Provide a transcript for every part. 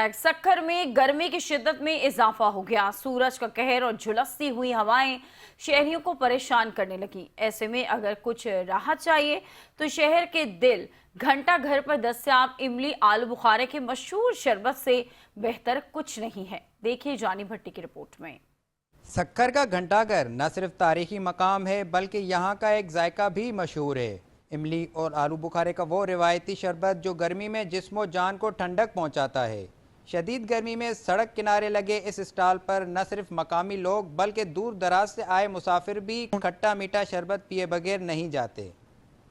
Back. सक्कर में गर्मी की शिद्दत में इजाफा हो गया। सूरज का कहर और झुलसती हुई हवाएं शहरियों को परेशान करने लगी। ऐसे में अगर कुछ राहत चाहिए तो शहर के दिल घंटा घर पर दस्तयाब इमली आलू बुखारे के मशहूर शरबत से बेहतर कुछ नहीं है। देखिए जानी भट्टी की रिपोर्ट में। सक्कर का घंटाघर न सिर्फ तारीखी मकाम है बल्कि यहाँ का एक जायका भी मशहूर है। इमली और आलू बुखारे का वो रिवायती शरबत जो गर्मी में जिस्म जान को ठंडक पहुँचाता है। शदीद गर्मी में सड़क किनारे लगे इस स्टॉल पर न सिर्फ मकामी लोग बल्कि दूर दराज से आए मुसाफिर भी खट्टा मीठा शरबत पिए बगैर नहीं जाते।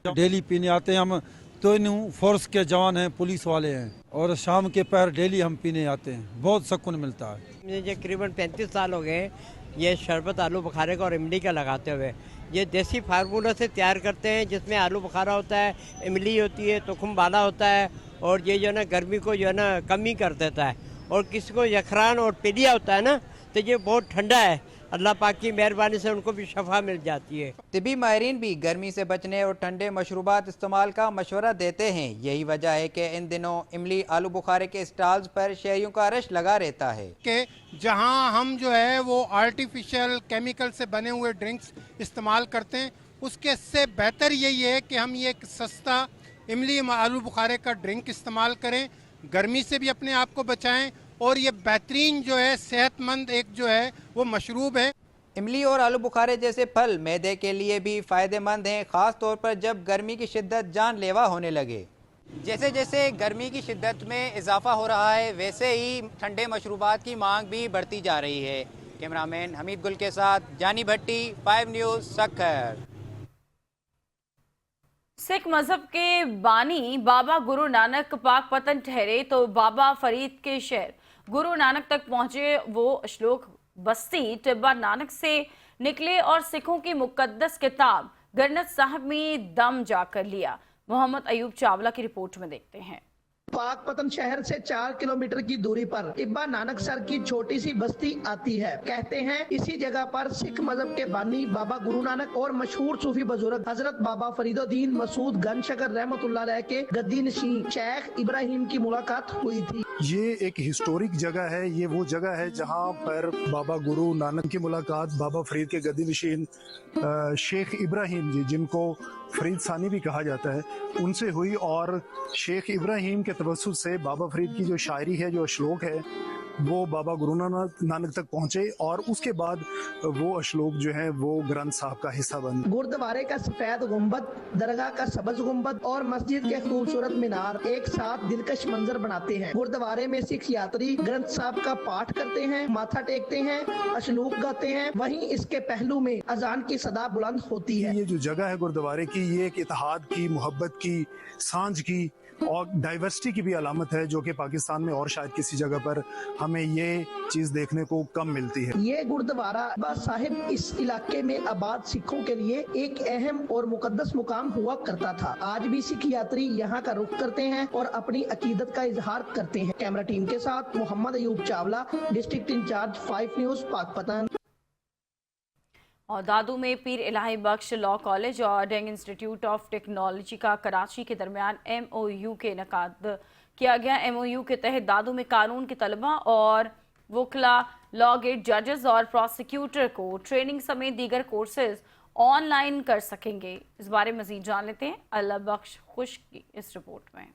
डेली पीने आते हैं हम, तो फोर्स के जवान हैं, पुलिस वाले हैं, और शाम के पहर डेली हम पीने आते हैं। बहुत सुकून मिलता है। मुझे करीबन 35 साल हो गए ये शरबत आलू बुखारे का और इमली का लगाते हुए। ये देसी फार्मूला से तैयार करते हैं जिसमें आलू बुखारा होता है, इमली होती है, तुखम बाला होता है, और ये जो है ना गर्मी को जो है ना कमी कर देता है। और किसी को यखरान और पीलिया होता है ना, तो ये बहुत ठंडा है। अल्लाह पाक की मेहरबानी से उनको भी शफा मिल जाती है। तिबी माहिरीन भी गर्मी से बचने और ठंडे मशरूबात इस्तेमाल का मशवरा देते हैं। यही वजह है कि इन दिनों इमली आलू बुखारे के स्टॉल्स पर शहरियों का रश लगा रहता है कि जहां हम जो है वो आर्टिफिशियल केमिकल से बने हुए ड्रिंक्स इस्तेमाल करते हैं, उसके से बेहतर यही है कि हम ये एक सस्ता इमली आलू बुखारे का ड्रिंक इस्तेमाल करें, गर्मी से भी अपने आप को बचाएं। और ये बेहतरीन जो है सेहतमंद एक जो है वो मशरूब है। इमली और आलू बुखारे जैसे फल मैदे के लिए भी फ़ायदेमंद हैं, ख़ास तौर पर जब गर्मी की शिद्दत जानलेवा होने लगे। जैसे जैसे गर्मी की शिद्दत में इजाफा हो रहा है वैसे ही ठंडे मशरूबात की मांग भी बढ़ती जा रही है। कैमरामैन हमीद गुल के साथ जानी भट्टी, 5 न्यूज़, सक्कर। सिख मजहब के बानी बाबा गुरु नानक पाक पतन ठहरे तो बाबा फरीद के शहर गुरु नानक तक पहुंचे वो श्लोक बस्ती टिब्बा नानक से निकले और सिखों की मुकद्दस किताब गरनत साहब में दम जाकर लिया। मोहम्मद अयूब चावला की रिपोर्ट में देखते हैं। पाकपतन शहर से 4 किलोमीटर की दूरी पर टिब्बा नानक सर की छोटी सी बस्ती आती है। कहते हैं इसी जगह पर सिख मजहब के बानी बाबा गुरु नानक और मशहूर सूफी बुजुर्ग हजरत बाबा फरीदुद्दीन मसूद गनशकर रहमतुल्लाह अलैह के गद्दी नशीं शेख इब्राहिम की मुलाकात हुई थी। ये एक हिस्टोरिक जगह है। ये वो जगह है जहाँ पर बाबा गुरु नानक की मुलाकात बाबा फरीद के गद्दी नशीन शेख इब्राहिम जी, जिनको फरीद सानी भी कहा जाता है, उनसे हुई। और शेख इब्राहिम के तवस्सुत से बाबा फरीद की जो शायरी है, जो श्लोक है, वो बाबा गुरु नानक तक पहुंचे और उसके बाद वो श्लोक जो है वो ग्रंथ साहब का हिस्सा बन। गुरुद्वारे का सफेद गुंबद, दरगाह का सबज गुंबद और मस्जिद के खूबसूरत मीनार एक साथ दिलकश मंजर बनाते हैं। गुरुद्वारे में सिख यात्री ग्रंथ साहब का पाठ करते हैं, माथा टेकते हैं, अशलूक गाते हैं। वहीं इसके पहलू में अजान की सदा बुलंद होती है। ये जो जगह है गुरुद्वारे की, ये एक इत्तेहाद की, मोहब्बत की, सांझ की और डाइवर्सिटी की भी अलामत है, जो कि पाकिस्तान में और शायद किसी जगह पर हमें ये चीज देखने को कम मिलती है। ये गुरुद्वारा साहिब इस इलाके में आबाद सिखों के लिए एक अहम और मुकद्दस मुकाम हुआ करता था। आज भी सिख यात्री यहाँ का रुख करते हैं और अपनी अकीदत का इजहार करते हैं। कैमरा टीम के साथ Mohammad Ayub Chawla, district incharge, 5 news, Pakpattan. और दादू में पीर इलाही बख्श लॉ कॉलेज और डेंग इंस्टीट्यूट ऑफ टेक्नोलॉजी का कराची के दरमियान MOU के इनेकाद किया गया। MOU के तहत दादू में कानून के तलबा और वकला, लॉ गेट जजेस और प्रोसिक्यूटर को ट्रेनिंग समेत दीगर कोर्सेज ऑनलाइन कर सकेंगे। इस बारे में मजीद जान लेते हैं अल्लाह बख्श खुश की इस रिपोर्ट में।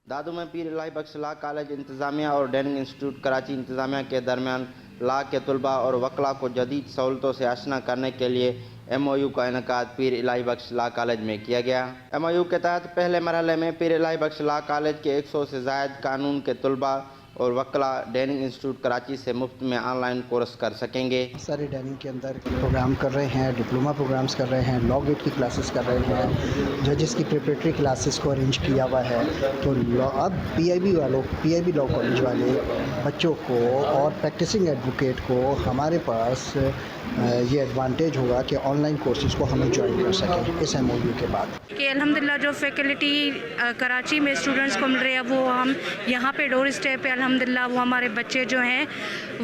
दादू में पीर इलाही बख्श लॉ कॉलेज इंतज़ामिया और डेनिंग इंस्टीट्यूट कराची इंतज़ामिया के दरमियान लॉ के तलबा और वकला को जदीद सहूलतों से आशना करने के लिए MOU का इनेकाद पीर इलाही बख्श लॉ कॉलेज में किया गया। MOU के तहत पहले मरहले में पीर इलाही बख्श लॉ कॉलेज के 100 से ज़ायद कानून के तलबा और वकला डेनिंग इंस्टीट्यूट कराची से मुफ्त में ऑनलाइन कोर्स कर सकेंगे। सारे डेनिंग के अंदर प्रोग्राम कर रहे हैं, डिप्लोमा प्रोग्राम्स कर रहे हैं, लॉ गेट की क्लासेस कर रहे हैं, जजेस की प्रिपरेटरी क्लासेस को अरेंज किया हुआ है। तो अब PIB लॉ कॉलेज वाले बच्चों को और प्रैक्टिसिंग एडवोकेट को हमारे पास ये एडवांटेज होगा कि ऑनलाइन कोर्सेज को हम ज्वाइन कर सकें इस MOU के बाद। कि अल्हम्दुलिल्लाह जो फैकल्टी कराची में स्टूडेंट्स को मिल रही है वो हम यहाँ पे डोर स्टेप पे अल्हम्दुलिल्लाह वो हमारे बच्चे जो हैं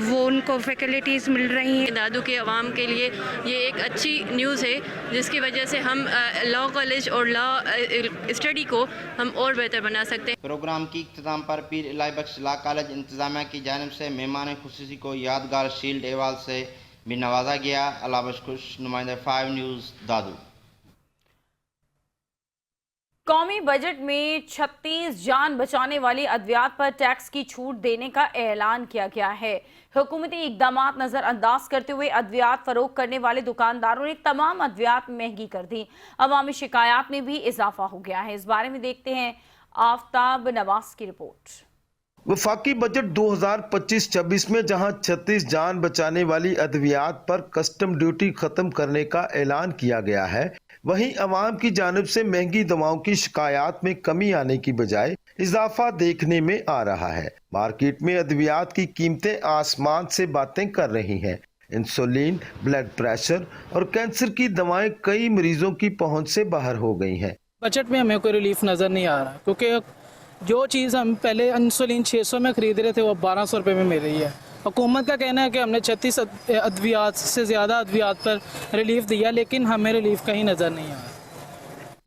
वो उनको फैसिलिटीज़ मिल रही हैं। दादू के अवाम के लिए ये एक अच्छी न्यूज़ है, जिसकी वजह से हम लॉ कॉलेज और लॉ स्टडी को हम और बेहतर बना सकते हैं। प्रोग्राम की इख्तिताम पर पीर इलाही बख्श लॉ कॉलेज इंतजामिया की जानिब से मेहमान खुसूसी को यादगार शील्ड एवार्ड से भी नवाजा गया। अलाबश खुश, नुमाइंदा 5 न्यूज़ दादू। कौमी बजट में 36 जान बचाने वाली अद्वियात पर टैक्स की छूट देने का ऐलान किया गया है। हुकूमती इकदामात नजरअंदाज करते हुए अद्वियात फरोख्त करने वाले दुकानदारों ने तमाम अद्वियात महंगी कर दी। अवामी शिकायत में भी इजाफा हो गया है। इस बारे में देखते हैं आफ्ताब नवाज की रिपोर्ट। वफाकी बजट 2025-26 में जहां 36 जान बचाने वाली अद्वियात पर कस्टम ड्यूटी खत्म करने का ऐलान किया गया है, वहीं अवाम की जानिब से महंगी दवाओं की शिकायत में कमी आने की बजाय इजाफा देखने में आ रहा है। मार्केट में अद्वियात की कीमतें आसमान से बातें कर रही हैं। इंसुलिन, ब्लड प्रेशर और कैंसर की दवाएं कई मरीजों की पहुंच से बाहर हो गई हैं। बजट में हमें कोई रिलीफ नज़र नहीं आ रहा, क्योंकि जो चीज़ हम पहले इंसुलिन 600 में ख़रीद रहे थे वो 1200 रुपये में मिल रही है। हुकूमत का कहना है कि हमने 36 अद्वियात से ज़्यादा अद्वियात पर रिलीफ दिया, लेकिन हमें रिलीफ कहीं नज़र नहीं आया।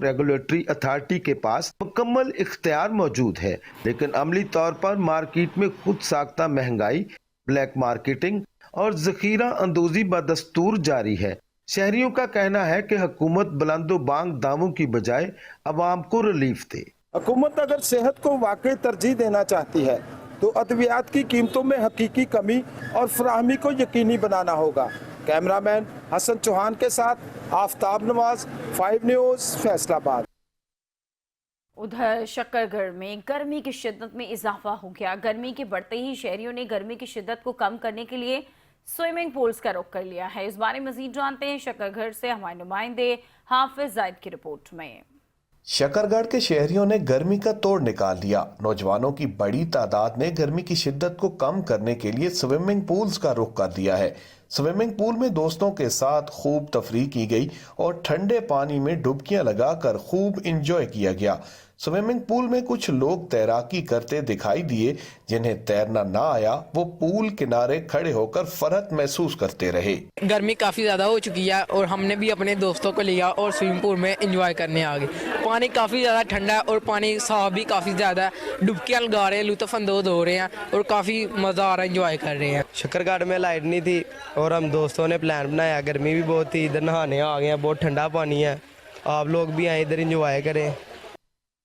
रेगुलेटरी अथॉरिटी के पास मुकम्मल इख्तियार मौजूद है, लेकिन अमली तौर पर मार्केट में खुद साख्ता महंगाई, ब्लैक मार्केटिंग और ज़ख़ीरा अंदोज़ी बदस्तूर जारी है। शहरियों का कहना है कि हुकूमत बुलंदो बांग दावों की बजाय अवाम को रिलीफ दे। हुकूमत अगर सेहत को वाकई तरजीह देना चाहती है तो अद्वियात की कीमतों में हकीकी कमी और फराहमी को यकीनी बनाना होगा। कैमरामैन हसन चौहान के साथ आफ्ताब नवाज, 5 न्यूज़, फैसलाबाद। उधर शक्करगढ़ में गर्मी की शिद्दत में इजाफा हो गया। गर्मी के बढ़ते ही शहरियों ने गर्मी की शिद्दत को कम करने के लिए स्विमिंग पूल्स का रुख कर लिया है। इस बारे में मजीद जानते हैं शक्करगढ़ से हमारे नुमाइंदे हाफिज जायद की रिपोर्ट में। शकरगढ़ के शहरियों ने गर्मी का तोड़ निकाल लिया। नौजवानों की बड़ी तादाद ने गर्मी की शिद्दत को कम करने के लिए स्विमिंग पूल्स का रुख कर दिया है। स्विमिंग पूल में दोस्तों के साथ खूब तफरीह की गई और ठंडे पानी में डुबकियां लगाकर खूब इंजॉय किया गया। स्विमिंग पूल में कुछ लोग तैराकी करते दिखाई दिए। जिन्हें तैरना ना आया वो पूल किनारे खड़े होकर फरहत महसूस करते रहे। गर्मी काफ़ी ज़्यादा हो चुकी है और हमने भी अपने दोस्तों को लिया और स्विमिंग पूल में एंजॉय करने आ गए। पानी काफ़ी ज़्यादा ठंडा है और पानी साफ भी काफ़ी ज़्यादा है। डुबकियाँ लगा रहे हैं, लुत्फ़अंदोज़ हो रहे हैं और काफ़ी मज़ा आ रहा है, एंजॉय कर रहे हैं। शक्करगढ़ में लाइट नहीं थी और हम दोस्तों ने प्लान बनाया। गर्मी भी बहुत थी, इधर नहाने आ गए हैं, बहुत ठंडा पानी है। आप लोग भी आए इधर एंजॉय करें।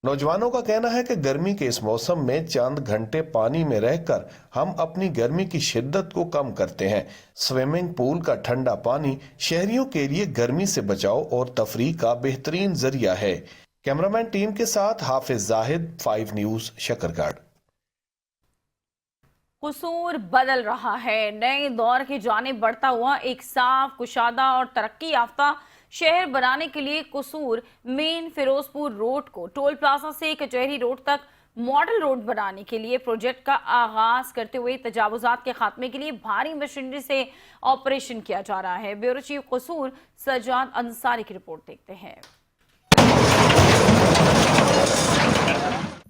नौजवानों का कहना है कि गर्मी के इस मौसम में चंद घंटे पानी में रहकर हम अपनी गर्मी की शिद्दत को कम करते हैं। स्विमिंग पूल का ठंडा पानी शहरियों के लिए गर्मी से बचाव और तफरीह का बेहतरीन जरिया है। कैमरामैन टीम के साथ हाफिज जाहिद, 5 न्यूज़, शकरगढ़। कसूर बदल रहा है। नए दौर की जानिब बढ़ता हुआ एक साफ, कुशादा और तरक्की याफ्ता शहर बनाने के लिए कसूर मेन फिरोजपुर रोड को टोल प्लाजा से कचहरी रोड तक मॉडल रोड बनाने के लिए प्रोजेक्ट का आगाज करते हुए तजावुजात के खात्मे के लिए भारी मशीनरी से ऑपरेशन किया जा रहा है। ब्यूरो चीफ कसूर सजाद अंसारी की रिपोर्ट देखते हैं।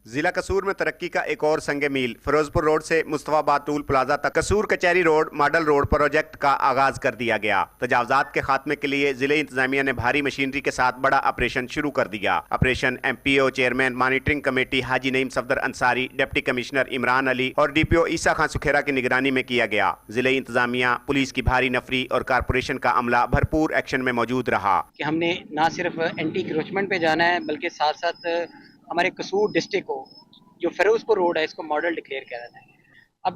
जिला कसूर में तरक्की का एक और संगे मील फिरोजपुर रोड से मुस्तफाबाद टोल प्लाजा तक कसूर कचहरी रोड मॉडल रोड प्रोजेक्ट का आगाज कर दिया गया। तजावजात के खात्मे के लिए जिले इंतजामिया ने भारी मशीनरी के साथ बड़ा ऑपरेशन शुरू कर दिया। Operation MPO chairman monitoring committee Haji Naeem Safdar Ansari, deputy commissioner Imran Ali और DPO ईसा खान सुखेरा की निगरानी में किया गया। जिले इंतजामिया, पुलिस की भारी नफरी और कारपोरेशन का अमला भरपूर एक्शन में मौजूद रहा। कि हमने न सिर्फ एंटी इंक्रोचमेंट पे जाना है बल्कि साथ साथ हमारे कसूर डिस्ट्रिक्ट को जो फिरोजपुर रोड है इसको मॉडल डिक्लेयर किया जाता है। अब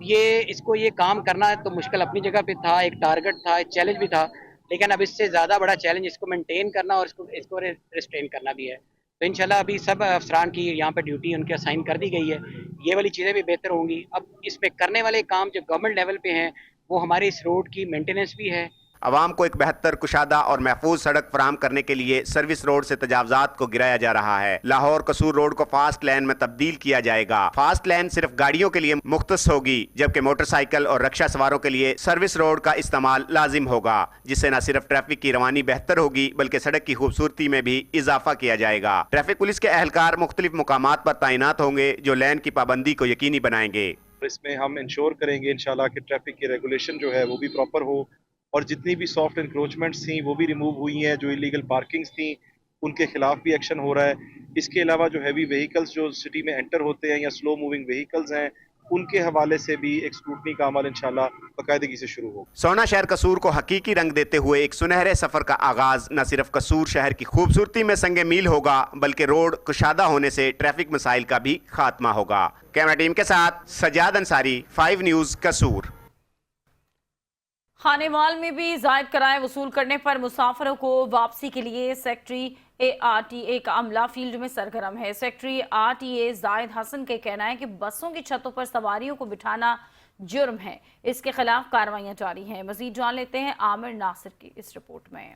ये काम करना है तो मुश्किल अपनी जगह पे था, एक टारगेट था, एक चैलेंज भी था, लेकिन अब इससे ज़्यादा बड़ा चैलेंज इसको मेंटेन करना और इसको रिस्ट्रेन करना भी है। तो इंशाल्लाह अभी सब अफसरान की यहाँ पे ड्यूटी उनके असाइन कर दी गई है। ये वाली चीज़ें भी बेहतर होंगी। अब इसमें करने वाले काम जो गवर्नमेंट लेवल पे हैं वो हमारे इस रोड की मेंटेनेंस भी है। अवाम को एक बेहतर, कुशादा और महफूज सड़क फराहम करने के लिए सर्विस रोड से तजावजात को गिराया जा रहा है। लाहौर कसूर रोड को फास्ट लेन में तब्दील किया जाएगा। फास्ट लेन सिर्फ गाड़ियों के लिए मुख्तस होगी, जबकि मोटरसाइकिल और रक्षा सवारों के लिए सर्विस रोड का इस्तेमाल लाजिम होगा, जिससे न सिर्फ ट्रैफिक की रवानी बेहतर होगी बल्कि सड़क की खूबसूरती में भी इजाफा किया जाएगा। ट्रैफिक पुलिस के अहलकार मुख्तलिफ मुकामात पर तैनात होंगे जो लेन की पाबंदी को यकीनी बनाएंगे। इसमें हम इंश्योर करेंगे इंशाल्लाह कि ट्रैफिक की रेगुलेशन जो है वो भी प्रॉपर हो और जितनी भी सॉफ्ट इंक्रोचमेंट्स थी वो भी रिमूव हुई हैं, जो इलीगल पार्किंग्स थी उनके खिलाफ भी एक्शन हो रहा है। इसके अलावा जो हैवी व्हीकल्स जो सिटी में एंटर होते हैं या स्लो मूविंग व्हीकल्स हैं उनके हवाले से भी एक स्क्रूटनी का अमल इंशाल्लाह बाकायदगी से शुरू हो। सोना शहर कसूर को हकीकी रंग देते हुए एक सुनहरे सफर का आगाज न सिर्फ कसूर शहर की खूबसूरती में संगे मील होगा बल्कि रोड कुशादा होने से ट्रैफिक मसाइल का भी खात्मा होगा। कैमरा टीम के साथ सजाद अंसारी, 5 न्यूज कसूर। खानेवाल में भी जायद किराया वसूल करने पर मुसाफिरों को वापसी के लिए सेक्रेटरी ARTA का अमला फील्ड में सरगर्म है। सेक्रेटरी RTA जायद हसन के कहना है कि बसों की छतों पर सवारियों को बिठाना जुर्म है, इसके खिलाफ कार्रवाइयां जारी हैं। मजीद जान लेते हैं आमिर नासिर की इस रिपोर्ट में।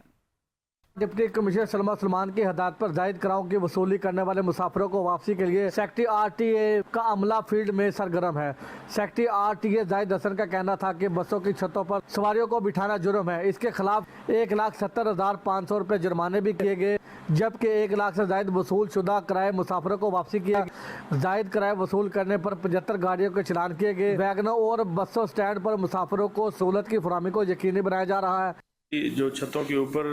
डिप्टी कमिश्नर सलमा सलमान की हदायत पर जायद किरायों की वसूली करने वाले मुसाफिरों को वापसी के लिए सेक्रेटरी RTA का अमला फील्ड में सरगर्म है। सेक्रेटरी RTA जायद हसन का कहना था कि बसों की छतों पर सवारियों को बिठाना जुर्म है, इसके खिलाफ 1,70,500 रुपये जुर्माने भी किए गए, जबकि 1 लाख से जायद वसूल शुदा किराए मुसाफिरों को वापसी किया। जायद किराए वसूल करने पर 75 गाड़ियों के चलान किए गए। वैगनों और बसों स्टैंड पर मुसाफिरों को सहूलत की फराहमी को यकीनी बनाया जा रहा है। जो छतों के ऊपर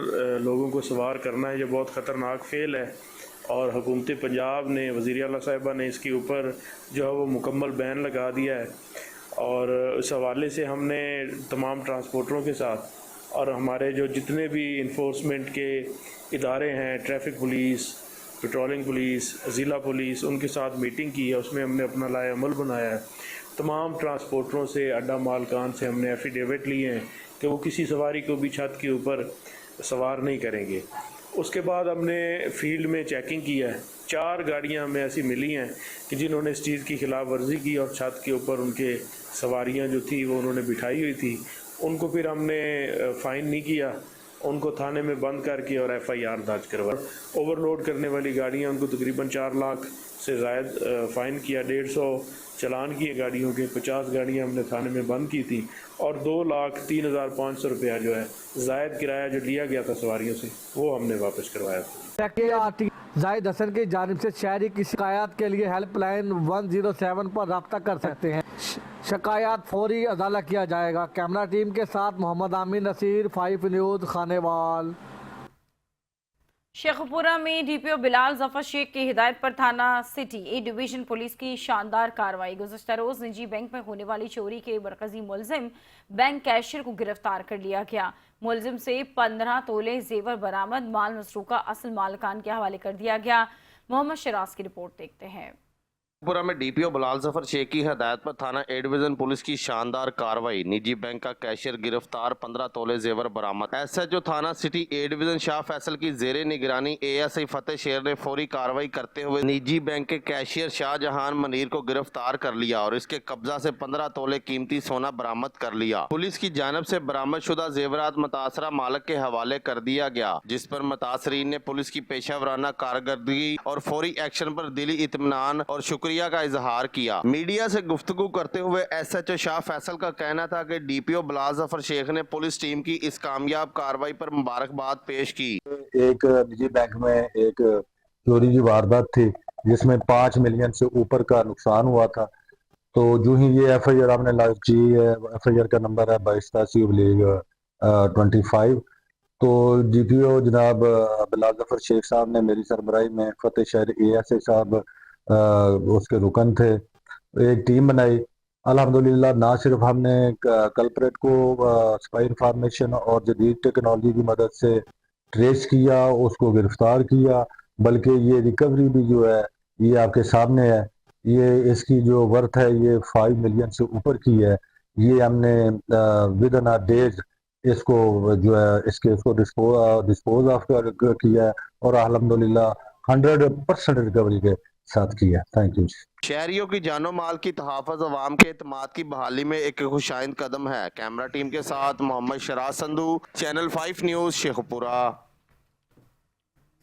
लोगों को सवार करना है ये बहुत ख़तरनाक फेल है और हुकूमत पंजाब ने, वज़ीर आला साहिबा ने इसके ऊपर जो है वो मुकम्मल बैन लगा दिया है। और इस हवाले से हमने तमाम ट्रांसपोर्टरों के साथ और हमारे जो जितने भी इन्फोर्समेंट के इदारे हैं, ट्रैफिक पुलिस, पेट्रोलिंग पुलिस, ज़िला पुलिस, उनके साथ मीटिंग की है। उसमें हमने अपना लाए अमल बनाया है। तमाम ट्रांसपोर्टरों से, अड्डा मालकान से हमने एफिडेविट लिए हैं कि वो किसी सवारी को भी छत के ऊपर सवार नहीं करेंगे। उसके बाद हमने फील्ड में चेकिंग की है। 4 गाड़ियां हमें ऐसी मिली हैं कि जिन्होंने इस चीज़ की खिलाफ वर्जी की और छत के ऊपर उनके सवारियां जो थी वो उन्होंने बिठाई हुई थी। उनको फिर हमने फ़ाइन नहीं किया, उनको थाने में बंद करके और FIR दर्ज करवाया। ओवरलोड करने वाली गाड़ियां उनको तकरीबन 4 लाख से ज़ायद फ़ाइन किया। 150 चलान किए गाड़ियों के, 50 गाड़ियां हमने थाने में बंद की थी और 2,03,500 रुपया जो है ज़ायद किराया जो लिया गया था सवारियों से वो हमने वापस करवाया था। जायद हसन की जानिब से शहरी की शिकायत के लिए हेल्पलाइन 107 पर रब्ता कर सकते हैं। शिकायत फौरी अदाला किया जाएगा। कैमरा टीम के साथ मोहम्मद आमिर नसीर, 5 न्यूज़ खानेवाल। शेखपुरा में DPO बिलाल जफर शेख की हिदायत पर थाना सिटी A डिवीजन पुलिस की शानदार कार्रवाई। गुज़श्ता रोज निजी बैंक में होने वाली चोरी के मरकजी मुलजिम बैंक कैशियर को गिरफ्तार कर लिया गया। मुलजिम से 15 तोले जेवर बरामद, माल मसरूका असल मालिकान के हवाले कर दिया गया। मोहम्मद शराज की रिपोर्ट देखते हैं। शेखपुरा में DPO बिलाल जफर शेख की हदायत पर थाना A डिवीजन पुलिस की शानदार कार्रवाई। निजी बैंक का कैशियर गिरफ्तार, 15 तोले जेवर बरामद। SHO थाना city A division Shah Faisal की जेरे निगरानी ASI फतेह शेर ने फौरी कार्रवाई करते हुए निजी बैंक के कैशियर शाहजहान मनीर को गिरफ्तार कर लिया और इसके कब्जा से 15 तोले कीमती सोना बरामद कर लिया। पुलिस की जानब से बरामद शुदा जेवरात मुतासरा मालिक के हवाले कर दिया गया, जिस पर मुतासरीन ने पुलिस की पेशावराना कारकर्दगी और फौरी एक्शन पर दिली इत्मीनान और शुक्रिया का इजहार किया। मीडिया से गुफ्तगू करते हुए SHO शाह फैसल का कहना था कि DPO बिलाल जफर शेख ने पुलिस टीम की इस कामयाब कार्रवाई पर मुबारकबाद पेश की। एक निजी बैंक में एक चोरी की वारदात थी जिसमें 5 मिलियन से ऊपर का नुकसान हुआ था। तो जो ही ये FIR हमने लॉन्च की है, FIR का नंबर है 22/25। तो DPO जनाब बिलाल जफर शेख साहब ने मेरी सरबराही में फतेह शहर ASI साहब उसके रुकन थे, एक टीम बनाई। अल्हम्दुलिल्लाह ना सिर्फ हमने कल्प्रेट को स्पाई इंफॉर्मेशन और जदीद टेक्नोलॉजी की मदद से ट्रेस किया, उसको गिरफ्तार किया, बल्कि ये रिकवरी भी जो है ये आपके सामने है। ये इसकी जो वर्थ है ये 5 मिलियन से ऊपर की है। ये हमने विद इन डेज इसको जो है इसको डिस्पोज ऑफ किया और अल्हम्दुलिल्लाह 100% रिकवरी के साथ किया। Thank you. शहरियों की जानो माल की तहफ़्फ़ुज़ अवाम के एतमाद की बहाली में एक खुशाइंद कदम है। कैमरा टीम के साथ Mohammad Sharaz Sandhu, channel 5 news Sheikhupura.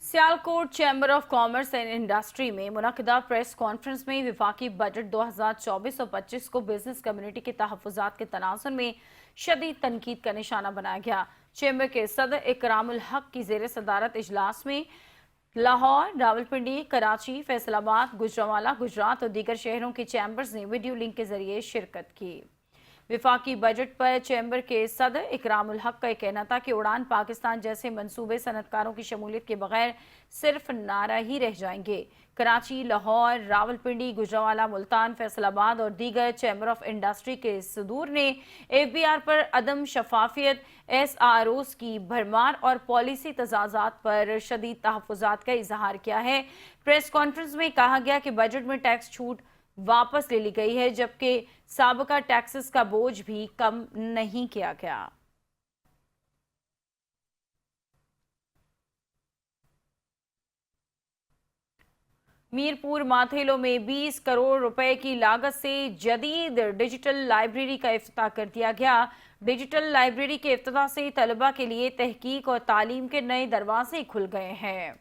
Sialkot chamber of commerce and industry में मुनक़िदा प्रेस कॉन्फ्रेंस में विफाकी बजट 2024 और 25 को बिजनेस कम्युनिटी के तहफ़्फ़ुज़ात के तनाज़ुर में शदीद तनकीद का निशाना बनाया गया। चैम्बर के सदर इकरामुल हक की ज़ेर सदारत इजलास में लाहौर, रावलपिंडी, कराची, फैसलाबाद, गुजरांवाला, गुजरात और दीगर शहरों के चैम्बर्स ने वीडियो लिंक के जरिए शिरकत की। विफाकी बजट पर चैम्बर के सदर इकरामुल हक का कहना था कि उड़ान पाकिस्तान जैसे मंसूबे सनतकारों की शमूलियत के बगैर सिर्फ नारा ही रह जाएंगे। कराची, लाहौर, रावलपिंडी, गुजरांवाला, मुल्तान, फैसलाबाद और दीगर चैम्बर ऑफ इंडस्ट्री के सदूर ने FBR पर अदम शफाफियत, SROs की भरमार और पॉलिसी तजाजात पर शदीद तहफ़्फ़ुज़ात का इजहार किया है। प्रेस कॉन्फ्रेंस में कहा गया कि बजट में टैक्स छूट वापस ले ली गई है, जबकि साबका टैक्सेस का बोझ भी कम नहीं किया गया। मीरपुर माथेलो में 20 करोड़ रुपए की लागत से जदीद डिजिटल लाइब्रेरी का इफ्तिताह कर दिया गया। डिजिटल लाइब्रेरी के इफ्तिताह से तलबा के लिए तहकीक और तालीम के नए दरवाजे खुल गए हैं।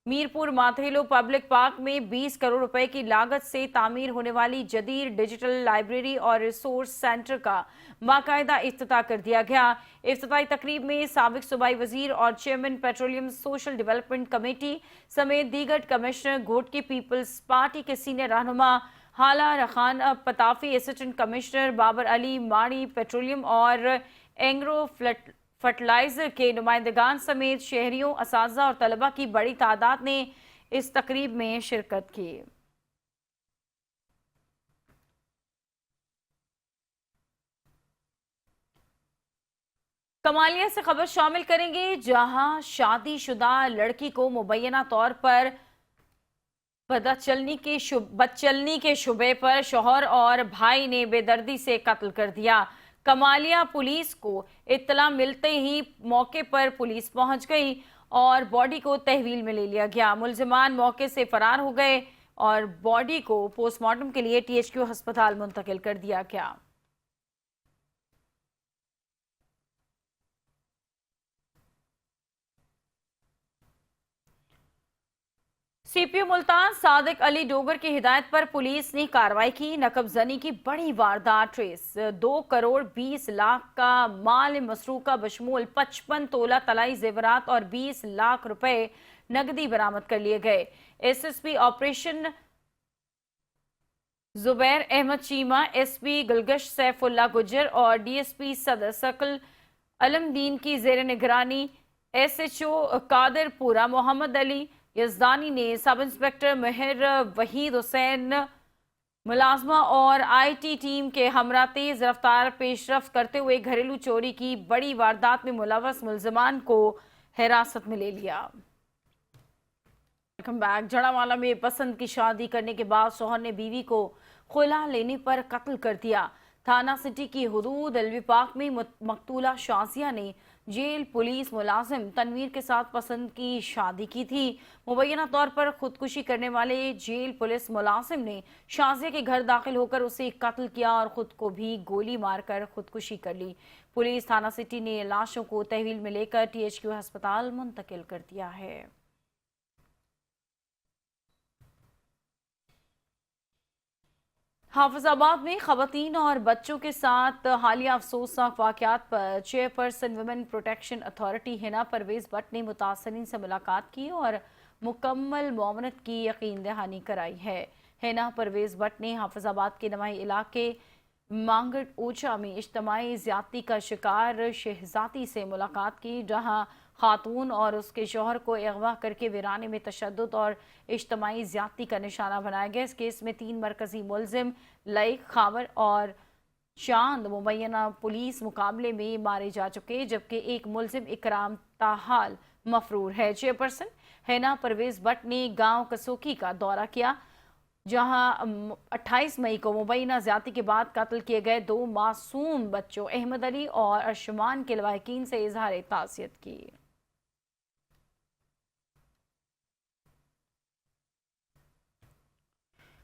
मीरपुर माथेलो पब्लिक पार्क में 20 करोड़ रुपए की लागत से तामीर होने वाली जदीद डिजिटल लाइब्रेरी और रिसोर्स सेंटर का बाकायदा इफ्तिताह कर दिया गया। इफ्तिताही तकरीब में साबिक सूबाई वजीर और chairman petroleum social development committee समेत दीगर कमिश्नर, घोटकी पीपल्स पार्टी के सीनियर रहनुमा, हाला रखान पताफी, असिस्टेंट कमिश्नर बाबर अली, माड़ी पेट्रोलियम और एंग्रो फर्टिलाइजर के नुमाइंदगान समेत शहरियों, असातिज़ा और तलबा की बड़ी तादाद ने इस तकरीब में शिरकत की। कमालिया से खबर शामिल करेंगे, जहां शादीशुदा लड़की को मुबैना तौर पर बदचलनी के शुबे पर शौहर और भाई ने बेदर्दी से कत्ल कर दिया। कमालिया पुलिस को इत्तला मिलते ही मौके पर पुलिस पहुंच गई और बॉडी को तहवील में ले लिया गया। मुलजिमान मौके से फरार हो गए और बॉडी को पोस्टमार्टम के लिए THQ अस्पताल मुंतकिल कर दिया गया। CPO मुल्तान सादिक अली डोगर की हिदायत पर पुलिस ने कार्रवाई की। नकबजनी की बड़ी वारदात ट्रेस। 2 करोड़ 20 लाख का माल मसरूका बशमूल 55 तोला तलाई जेवरात और 20 लाख रुपए नकदी बरामद कर लिए गए। SSP operation Zubair Ahmed Cheema, SP Gulgash Saifullah Gujjar और DSP सदर सकल अलमदीन की जेर निगरानी SHO कादरपुरा मोहम्मद अली यजदानी ने सब इंस्पेक्टर मेहर वहीद हुसैन मुलाजमा और IT टीम के हमरा तेज रफ्तार पेशरफ्त करते हुए घरेलू चोरी की बड़ी वारदात में मुलव्वस मुलजमान को हिरासत में ले लिया। Welcome back. जड़ावाला में पसंद की शादी करने के बाद शौहर ने बीवी को खुला लेने पर कत्ल कर दिया। थाना सिटी की हुदूद एलवी पार्क में मकतूला शाजिया ने जेल पुलिस मुलाजिम तनवीर के साथ पसंद की शादी की थी। मुबैना तौर पर खुदकुशी करने वाले जेल पुलिस मुलाजिम ने शाजिया के घर दाखिल होकर उसे कत्ल किया और खुद को भी गोली मारकर खुदकुशी कर ली। पुलिस थाना सिटी ने लाशों को तहवील में लेकर THQ अस्पताल मुंतकिल कर दिया है। हाफिजाबाद में खवातीन और बच्चों के साथ हालिया अफसोसनाक वाक़यात पर chairperson women protection authority Hina Parvez Bhatt ने मुतासरीन से मुलाकात की और मुकम्मल मुआवनत की यकीन दहानी कराई है। हिना परवेज भट्ट ने हाफिजाबाद के नवाई इलाके मांगट ऊंचा में इज्तमाई ज़्यादती का शिकार शहजादी से मुलाकात की, जहाँ खातून और उसके शौहर को अगवा करके वीराने में तशद्दुद और इज्तमाई ज़्यादती का निशाना बनाया गया। इस केस में 3 मरकजी मुलजिम लईक, खावर और चांद मुबैना पुलिस मुकाबले में मारे जा चुके, जबकि एक मुलजिम इकराम ताहाल मफरूर है। चेयरपर्सन हिना परवेज भट्ट ने गांव कसोकी का दौरा किया, जहां 28 मई को मुबैना ज़्यादती के बाद कत्ल किए गए 2 मासूम बच्चों अहमद अली और अर्शमान के लवाहिकीन से इजहार ताज़ियत की।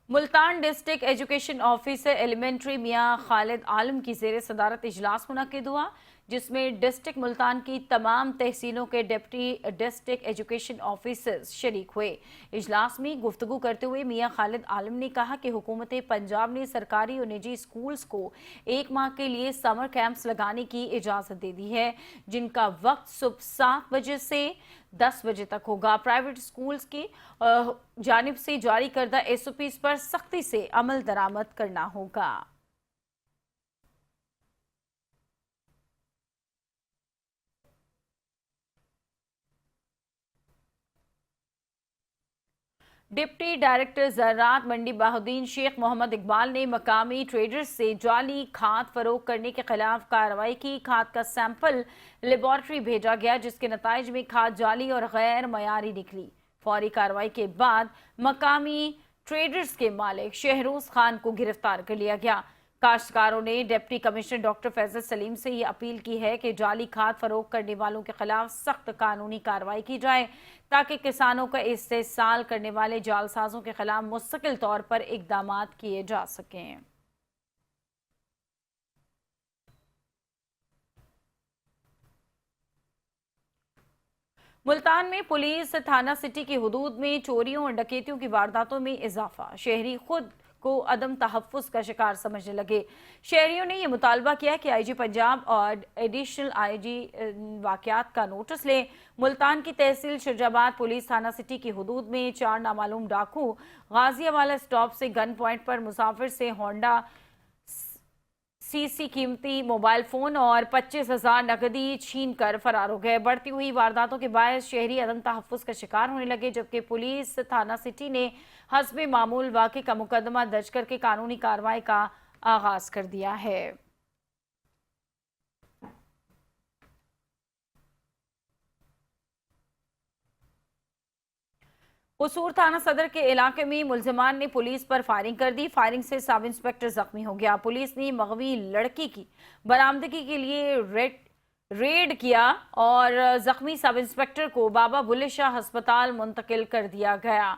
Multan district education officer elementary Mian Khalid Alam की ज़ेर सदारत इजलास मुनक्किद हुआ, जिसमें डिस्ट्रिक्ट मुल्तान की तमाम तहसीलों के डिप्टी डिस्ट्रिक्ट एजुकेशन ऑफिसर्स शरीक हुए। इजलास में गुफ्तगू करते हुए मियां खालिद आलम ने कहा कि हुकूमत पंजाब ने सरकारी और निजी स्कूल्स को 1 माह के लिए समर कैंप्स लगाने की इजाज़त दे दी है, जिनका वक्त सुबह 7 बजे से 10 बजे तक होगा। प्राइवेट स्कूल्स की जानिब से जारी करदा SOPs पर सख्ती से अमल दरामद करना होगा। डिप्टी डायरेक्टर ज़राअत मंडी बाहुद्दीन शेख मोहम्मद इकबाल ने मकामी ट्रेडर्स से जाली खाद फरोख्त करने के खिलाफ कार्रवाई की। खाद का सैंपल लेबॉर्ट्री भेजा गया, जिसके नताइज में खाद जाली और गैर मयारी निकली। फौरी कार्रवाई के बाद मकामी ट्रेडर्स के मालिक शहरोज खान को गिरफ्तार कर लिया गया। काश्तकारों ने deputy commissioner doctor Faisal Saleem से ये अपील की है कि जाली खाद फरोख्त करने वालों के खिलाफ सख्त कानूनी कार्रवाई की जाए, ताकि किसानों का इस्तेसाल करने वाले जालसाजों के खिलाफ मुस्तकिल तौर पर इकदाम किए जा सकें। मुल्तान में पुलिस थाना सिटी की हुदूद में चोरियों और डकैतियों की वारदातों में इजाफा। शहरी खुद को अदम तहफ़्फ़ुज़ का शिकार समझने लगे। शहरियों ने यह मुतालबा किया कि IG पंजाब और एडिशनल IG वाक़यात का नोटिस ले। मुल्तान की तहसील शुजाबाद पुलिस थाना सिटी की हुदूद में 4 नामालूम डाकू गाजियावाला स्टॉप से गन पॉइंट पर मुसाफिर से होंडा CC कीमती मोबाइल फ़ोन और 25,000 नकदी छीन कर फरार हो गए। बढ़ती हुई वारदातों के बायस शहरी अदम तहफ़्फ़ुज़ का शिकार होने लगे, जबकि पुलिस थाना सिटी ने हस्बे मामूल वाक़े का मुकदमा दर्ज करके कानूनी कार्रवाई का आगाज़ कर दिया है। कसूर थाना सदर के इलाके में मुलजमान ने पुलिस पर फायरिंग कर दी। फायरिंग से सब इंस्पेक्टर जख्मी हो गया। पुलिस ने मगवी लड़की की बरामदगी के लिए रेड किया और जख्मी सब इंस्पेक्टर को बाबा बुल्ले शाह अस्पताल मुंतकिल कर दिया गया।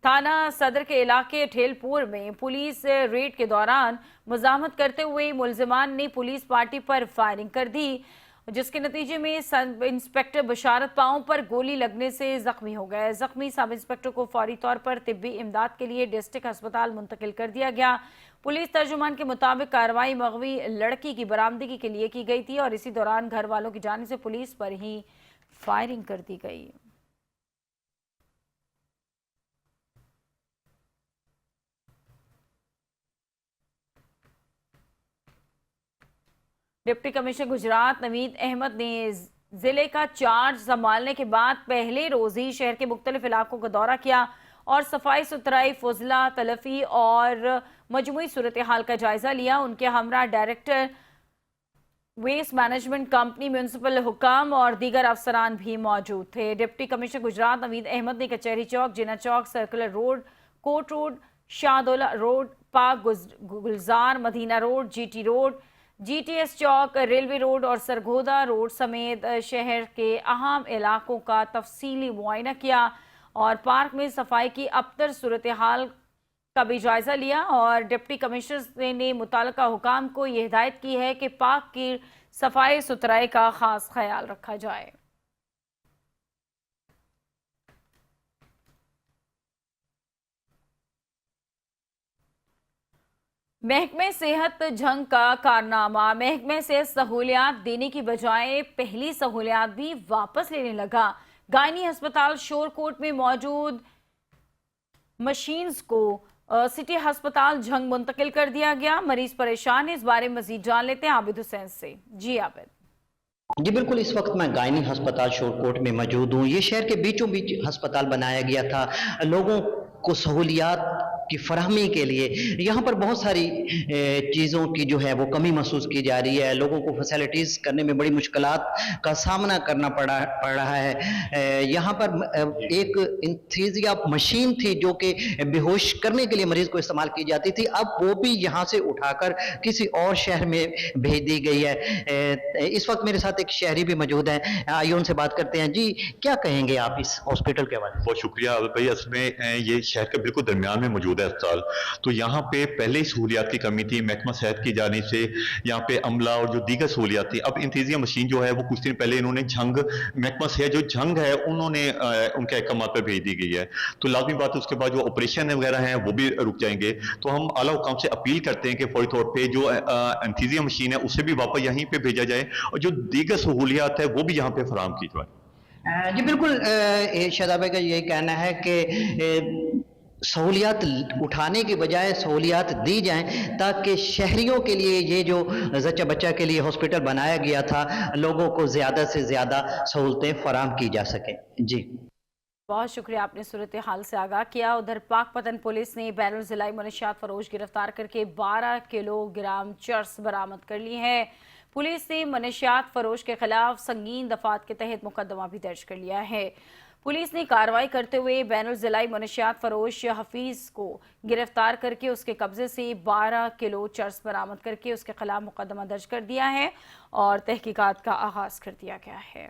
थाना सदर के इलाके ठेलपुर में पुलिस रेड के दौरान मुजाहमत करते हुए मुलजमान ने पुलिस पार्टी पर फायरिंग कर दी, जिसके नतीजे में सब इंस्पेक्टर बशारत पांव पर गोली लगने से जख्मी हो गए। जख्मी सब इंस्पेक्टर को फौरी तौर पर तिब्बी इमदाद के लिए डिस्ट्रिक्ट अस्पताल मुंतकिल कर दिया गया। पुलिस तर्जुमान के मुताबिक कार्रवाई मगवी लड़की की बरामदगी के लिए की गई थी और इसी दौरान घर वालों की जानिब से पुलिस पर ही फायरिंग कर दी गई। डिप्टी कमिश्नर गुजरात नवीद अहमद ने जिले का चार्ज संभालने के बाद पहले रोज ही शहर के मुख्तलिफ इलाकों का दौरा किया और सफाई सुथराई, फजला तलफी और मजमूई सूरत हाल का जायजा लिया। उनके हमरा director waste management company, municipal हुकाम और दीगर अफसरान भी मौजूद थे। डिप्टी कमिश्नर गुजरात नवीद अहमद ने कचहरी चौक, जिना चौक, circular road, Kot road, Shahdaula road, Pak Gulzar, Madina road, GT road, GTS चौक, रेलवे रोड और सरगोदा रोड समेत शहर के अहम इलाकों का तफसीली मुआयना किया और पार्क में सफाई की अबतर सूरत हाल का भी जायजा लिया। और डिप्टी कमिश्नर ने मुताल्लिका हुकाम को यह हिदायत की है कि पार्क की सफाई सुथराई का खास ख्याल रखा जाए। महकमे सेहत जंग का कारनामा। महकमे सेहत सहूलियात देने की बजाय पहली सहूलियात भी वापस लेने लगा। गायनी अस्पताल शोरकोट में मौजूद मशीन्स को सिटी अस्पताल जंग मुंतकिल कर दिया गया। मरीज परेशान है, इस बारे में मजीद जान लेते हैं आबिद हुसैन से। जी आबिद। जी बिल्कुल, इस वक्त मैं गायनी अस्पताल शोरकोट में मौजूद हूँ। ये शहर के बीचों बीच अस्पताल बनाया गया था लोगों को सहूलियात की फराहमी के लिए। यहाँ पर बहुत सारी चीज़ों की जो है वो कमी महसूस की जा रही है। लोगों को फैसिलिटीज़ करने में बड़ी मुश्किलात का सामना करना पड़ रहा है। यहाँ पर एक इंथीजिया मशीन थी जो कि बेहोश करने के लिए मरीज को इस्तेमाल की जाती थी, अब वो भी यहाँ से उठाकर किसी और शहर में भेज दी गई है। इस वक्त मेरे साथ एक शहरी भी मौजूद हैं, आइए उनसे बात करते हैं। जी, क्या कहेंगे आप इस हॉस्पिटल के बारे में? बहुत शुक्रिया भाई। असल में ये शहर के बिल्कुल दरमियान में मौजूद है। नवोदय अस्पताल। तो यहाँ पे पहले ही सहूलियात की कमी थी, महकमा सेहत की जानिब से यहाँ पे अमला और जो दीगर सहूलियात थी। अब इंतज़ामिया मशीन जो है वो कुछ दिन पहले इन्होंने महकमा सेहत जो जंग है उन्होंने उनके अहकाम पर भेज दी गई है। तो लाजमी बात है उसके बाद जो ऑपरेशन वगैरह हैं वो भी रुक जाएंगे। तो हम आला हुकाम से अपील करते हैं कि फौरी तौर पर जो इंतज़ामिया मशीन है उसे भी वापस यहीं पर भेजा जाए और जो दीगर सहूलियात है वो भी यहाँ पे फराहम की जाए। जी बिल्कुल, शादाब भाई का यही कहना है कि सहूलियात उठाने की बजाय सहूलियात दी जाएं ताकि शहरियों के लिए ये जो जच्चा बच्चा के लिए हॉस्पिटल बनाया गया था लोगों को ज़्यादा से ज़्यादा सहूलतें फराहम की जा सकें। जी बहुत शुक्रिया, आपने सूरत हाल से आगाह किया। उधर पाकपतन पुलिस ने बैनुल ज़िलाई मनशियात फरोश गिरफ्तार करके 12 किलोग्राम चर्स बरामद कर ली है। पुलिस ने मनशियात फरोश के खिलाफ संगीन दफात के तहत मुकदमा भी दर्ज कर लिया है। पुलिस ने कार्रवाई करते हुए बैनुल ज़िलाई मनशियात फरोश हफीज को गिरफ्तार करके उसके कब्जे से 12 किलो चर्स बरामद करके उसके खिलाफ मुकदमा दर्ज कर दिया है और तहकीकात का आगाज कर दिया गया है।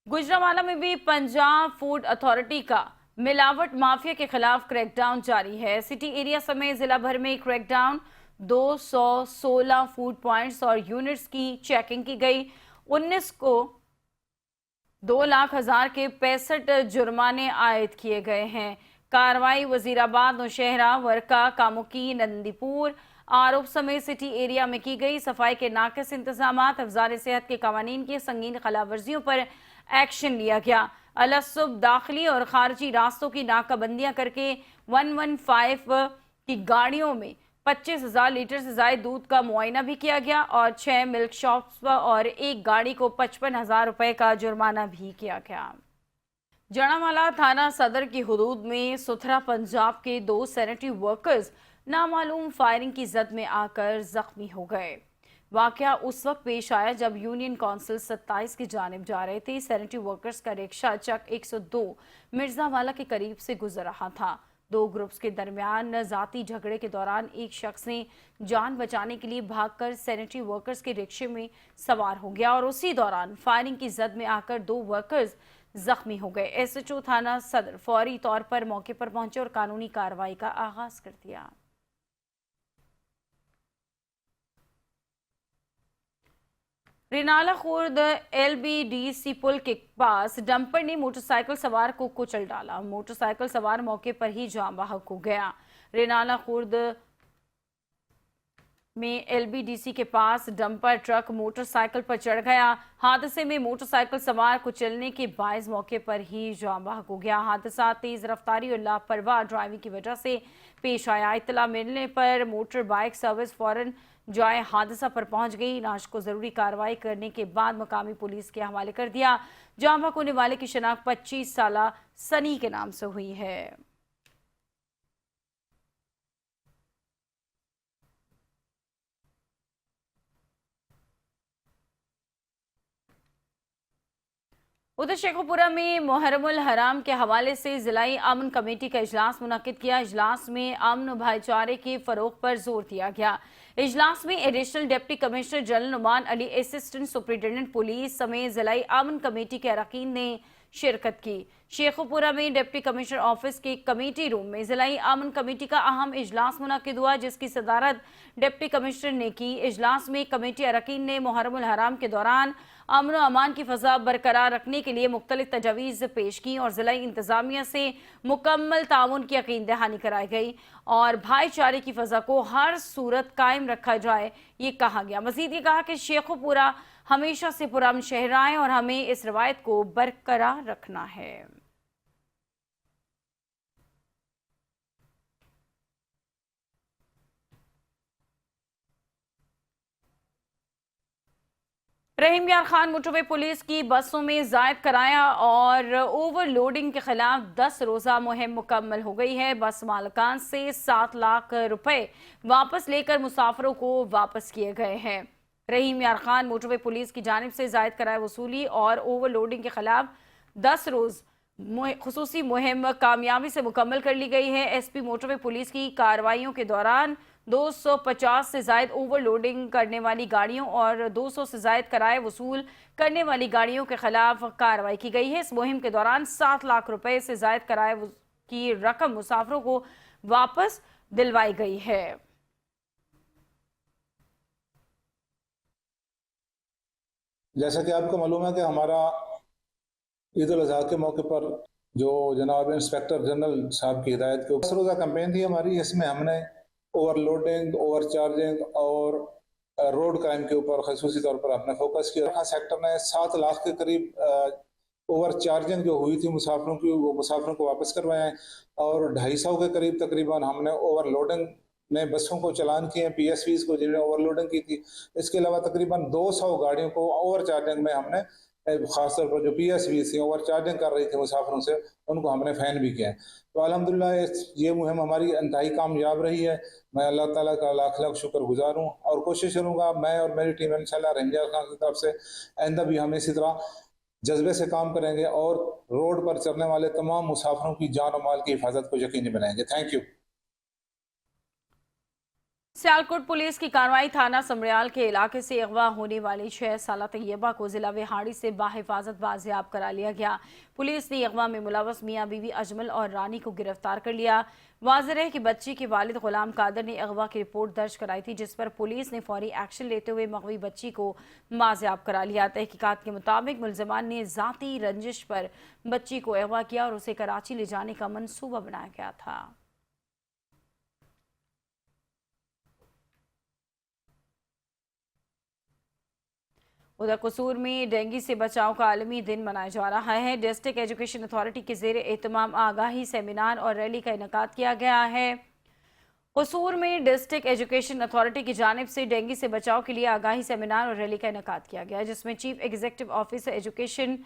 गुजरांवाला में भी पंजाब फूड अथॉरिटी का मिलावट माफिया के खिलाफ क्रैकडाउन जारी है। सिटी एरिया समेत जिला भर में क्रैकडाउन 216 फूड पॉइंट्स और यूनिट्स की चेकिंग की गई। 19 को 2,00,000 के 65 जुर्माने आयद किए गए हैं। कार्रवाई वजीराबाद, नौशहरा, वर्का, कामुकी, नंदीपुर, आरोप समेत सिटी एरिया में की गई। सफाई के नाकिस इंतजामात, अफजार सेहत के कवानीन की संगीन खिलाफवर्जियों पर एक्शन लिया गया। अलसुब दाखिली और खारजी रास्तों की नाकाबंदियां करके 115 की गाड़ियों में 25,000 लीटर से ज्यादा दूध का मुआयना भी किया गया और 6 मिल्क शॉप्स और एक गाड़ी को 55,000 रुपए का जुर्माना भी किया गया। जड़ावाला थाना सदर की हुदूद में सुथरा पंजाब के 2 सैनिटरी वर्कर्स नामालूम फायरिंग की जद में आकर जख्मी हो गए। वाकया उस वक्त पेश आया जब यूनियन काउंसिल 27 की जानिब जा रहे थे। सैनिटरी वर्कर्स का रिक्शा चक 102 मिर्जावाला के करीब से गुजर रहा था। 2 ग्रुप्स के दरमियान जाती झगड़े के दौरान एक शख्स ने जान बचाने के लिए भागकर सैनिटरी वर्कर्स के रिक्शे में सवार हो गया और उसी दौरान फायरिंग की जद में आकर 2 वर्कर्स जख्मी हो गए। एसएचओ थाना सदर फौरी तौर पर मौके पर पहुंचे और कानूनी कार्रवाई का आगाज कर दिया। रिनाला खुर्द LBDC पुल के पास डंपर ने मोटरसाइकिल सवार को कुचल डाला। मोटरसाइकिल सवार मौके पर ही जान बहक हो गया। रिनाला खुर्द में LBDC के पास डंपर ट्रक मोटरसाइकिल पर चढ़ गया। हादसे में मोटरसाइकिल सवार कुचलने के बायस मौके पर ही जान बहक हो गया। हादसा तेज रफ्तारी और लापरवाह ड्राइविंग की वजह से पेश आया। इत्तला मिलने पर मोटर बाइक सर्विस फौरन जाए हादसा पर पहुंच गई। नाश को जरूरी कार्रवाई करने के बाद मकामी पुलिस के हवाले कर दिया। जान बहक होने वाले की शनाख्त 25 साला सनी के नाम से हुई है। उधर शेखुपुरा में मुहर्रमुल हराम के हवाले से जिलाई अमन कमेटी का इजलास मुनक्किद किया। इजलास में अमन भाईचारे के फरोग पर जोर दिया गया। इजलास में additional deputy commissioner general Noman Ali, assistant superintendent police समेत जिलाई अमन कमेटी के अरकान ने शिरकत की। शेखुपुरा में डिप्टी कमिश्नर ऑफिस के कमेटी रूम में जिलाई अमन कमेटी का अहम इजलास मुनक्किद हुआ, जिसकी सदारत डिप्टी कमिश्नर ने की। इजलास में कमेटी अरकान ने मुहर्रमुल हराम के दौरान अमन व अमान की फ़ज़ा बरकरार रखने के लिए मुख्तलिफ तजावीज़ पेश की और ज़िला इंतज़ामिया से मुकम्मल ताउन की यकीन दहानी कराई गई और भाईचारे की फ़ज़ा को हर सूरत कायम रखा जाए, ये कहा गया। मज़ीद ये कहा कि शेखुपुरा हमेशा से पुरान शहर है और हमें इस रवायत को बरकरार रखना है। रहीम यार खान मोटरवे पुलिस की बसों में जायद कराया और ओवरलोडिंग के खिलाफ 10 रोज़ा मुहिम मुकम्मल हो गई है। बस मालिकान से 7 लाख रुपए वापस लेकर मुसाफिरों को वापस किए गए हैं। रहीम यार खान मोटरवे पुलिस की जानिब से जायद कराया वसूली और ओवरलोडिंग के खिलाफ 10 रोज़ खुसूसी मुहिम कामयाबी से मुकम्मल कर ली गई है। SP मोटरवे पुलिस की कार्रवाइयों के दौरान 250 से ज्यादा ओवरलोडिंग करने वाली गाड़ियों और 200 से ज्यादा किराए वसूल करने वाली गाड़ियों के खिलाफ कार्रवाई की गई है। इस मुहिम के दौरान 7 लाख रुपए से ज्यादा किराए की रकम मुसाफिरों को वापस दिलवाई गई है। जैसा कि आपको मालूम है कि हमारा ईद उल अजहा के मौके पर जो जनाब इंस्पेक्टर जनरल साहब की हिदायत के ऊपर रोज़ा कैंपेन थी हमारी, इसमें हमने ओवरलोडिंग, ओवरचार्जिंग और रोड क्राइम के ऊपर खसूसी तौर पर अपने फोकस किया। सेक्टर ने 7 लाख के करीब ओवरचार्जिंग जो हुई थी मुसाफिरों की, वो मुसाफिरों को वापस करवाए हैं और 250 के करीब तकरीबन हमने ओवरलोडिंग में बसों को चालान किए हैं, PSVs को जिन्होंने ओवरलोडिंग की थी। इसके अलावा तकरीबन 200 गाड़ियों को ओवरचार्जिंग में हमने खासतौर पर जो PSVs थी ओवरचार्जिंग कर रही थी मुसाफिरों से, उनको हमने फ़ैन भी किया है। तो अल्हम्दुलिल्लाह ये मुहिम हमारी इंतहाई कामयाब रही है। मैं अल्लाह ताला का लाख लाख शुक्रगुजार हूँ और कोशिश करूँगा मैं और मेरी टीम इंशाल्लाह रेंजर खान की तरफ से आइंदा भी हम इसी तरह जज्बे से काम करेंगे और रोड पर चलने वाले तमाम मुसाफिरों की जान और माल की हिफाजत को यकीनी बनाएंगे। Thank you. सियालकोट पुलिस की कार्रवाई थाना समरियाल के इलाके से अगवा होने वाली 6 साला तैयबा को जिला विहाड़ी से बाहिफाजत बाजियाब करा लिया गया। पुलिस ने अगवा में मुलव्वस मियां बीवी अजमल और रानी को गिरफ्तार कर लिया। वाज़ेह है कि बच्ची के वालिद गुलाम कादर ने अगवा की रिपोर्ट दर्ज कराई थी, जिस पर पुलिस ने फौरी एक्शन लेते हुए मगवी बच्ची को बाजियाब करा लिया। तहकीकात के मुताबिक मुलजमान ने जाती रंजिश पर बच्ची को अगवा किया और उसे कराची ले जाने का मंसूबा बनाया गया था। उधर कसूर में डेंगू से बचाव का आलमी दिन मनाया जा रहा है। डिस्ट्रिक्ट एजुकेशन अथॉरिटी के ज़ेरे एहतमाम आगाही सेमिनार और रैली का इनेकाद किया गया है। कसूर में डिस्ट्रिक्ट एजुकेशन अथॉरिटी की जानिब से डेंगू से बचाव के लिए आगाही सेमिनार और रैली का इनेकाद किया गया, जिसमें चीफ एग्जीक्यूटिव ऑफिसर एजुकेशन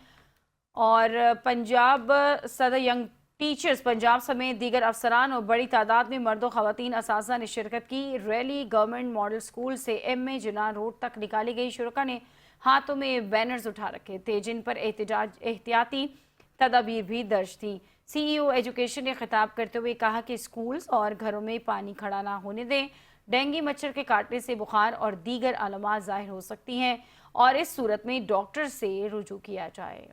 और पंजाब सदर यंग टीचर्स पंजाब समेत दीगर अफसरान और बड़ी तादाद में मर्द और खवातीन असातिज़ा ने शिरकत की। रैली गवर्नमेंट मॉडल स्कूल से MA जिन्ना रोड तक निकाली गई। शुरका ने हाथों में बैनर्स उठा रखे थे, जिन पर एहतियाती तदाबीर भी दर्ज थी। CEO एजुकेशन ने खिताब करते हुए कहा कि स्कूल्स और घरों में पानी खड़ा ना होने दें। डेंगू मच्छर के काटने से बुखार और दीगर अलामात जाहिर हो सकती हैं और इस सूरत में डॉक्टर से रुजू किया जाए।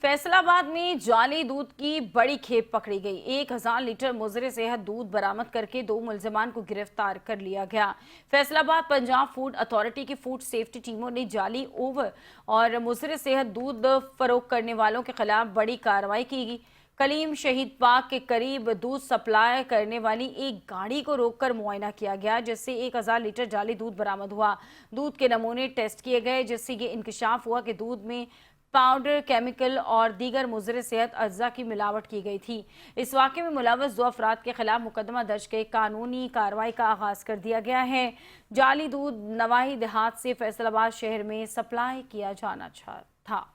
फैसलाबाद में जाली दूध की बड़ी खेप पकड़ी गई। 1000 लीटर मुजरे सेहत दूध बरामद करके 2 मुलजमान को गिरफ्तार कर लिया गया। फैसलाबाद पंजाब फूड अथॉरिटी की फूड सेफ्टी टीमों ने जाली ओवर और मुजरे सेहत दूध फरोख्त करने वालों के खिलाफ बड़ी कार्रवाई की। कलीम शहीद पार्क के करीब दूध सप्लाई करने वाली एक गाड़ी को रोककर मुआयना किया गया, जिससे 1000 लीटर जाली दूध बरामद हुआ। दूध के नमूने टेस्ट किए गए, जिससे ये इंकशाफ हुआ कि दूध में पाउडर, केमिकल और दीगर मुज़र सेहत अज्जा की मिलावट की गई थी। इस वाक़े में मुलव्वस 2 अफराद के खिलाफ मुकदमा दर्ज के कानूनी कार्रवाई का आगाज़ कर दिया गया है। जाली दूध नवाही देहात से फैसलाबाद शहर में सप्लाई किया जाना था।